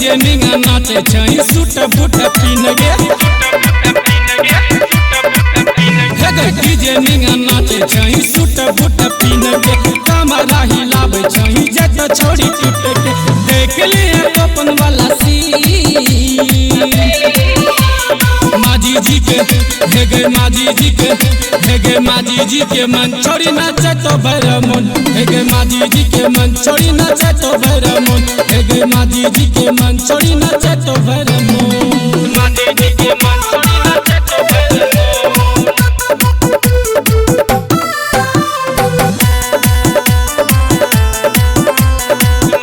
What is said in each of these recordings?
DJ मिंगा नाचे छई suit boot pin गे डीजे मिंगा नाचे छई सूट बूट पीन गे कमरा हिलावे छई जत छोड़ी टूट के देख लिए अपन वाला सी माजी जी के हे गे माजी जी के हे गे माजी जी के मन छोड़ी नाचे तो भरमुन हे गे माजी जी के मन छोड़ी नाचे तो भरमुन हे गे माजी जी के मन छोड़ी नाचे तो भरमुन माजी जी के मन छोड़ी नाचे तो भरमुन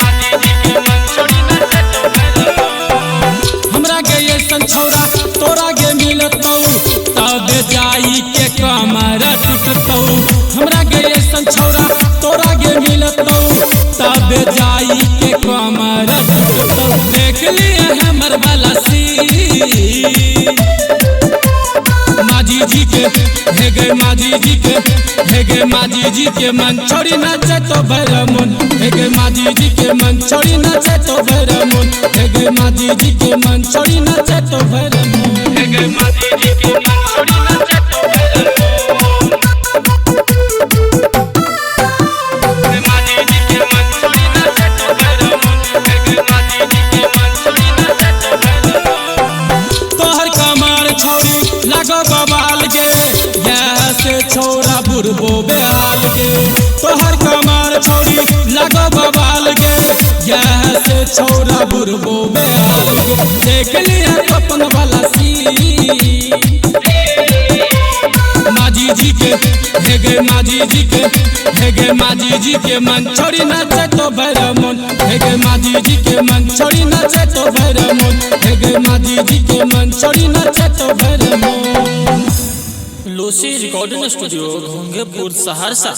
माजी जी के मन छोड़ी नाचे तो भरमुन हमरा के ऐसन छौरा तोरा के मिलतौ तब जाई के कमर टूटतौ हमरा के ऐसन छौरा तोरा के मिलतौ तब जाई के कमर टूटतौ देख लिए हमर वाला सी माजी जी के हे गे माजी जी के हे गे माजी जी के मन छोड़ी नाचे तो भरमुन हे गे माजी जी के मन छोड़ी नाचे तो भरमुन हे गे माजी जी के मन छोड़ी नाचे तो भरमुन हे गे माजी जी के मन छोड़ी नाचे तो भरमुन हे माजी जी के मन छोड़ी नाचे तो भरमुन हे गे माजी जी के मन छोड़ी नाचे तो भरमुन तोहर कमर छोड़ी लागो बवाल गे से छोरा बुरबो बेहाल गे तोहर कमर छोड़ी लागो बवाल गे से छोरा बुरबो बेहाल गे देख लिया अपन वाला सी माजी जी के हे गे माजी जी के हे गे माजी जी के मन छोड़ी नाचे तो भरमुन हे गे माजी जी के मन छोड़ी नाचे तो भरमुन हे गे माजी जी के मन छोड़ी नाचे तो भरमुन लूसी रिकॉर्डिंग स्टूडियो घोंगेपुर सहरसा।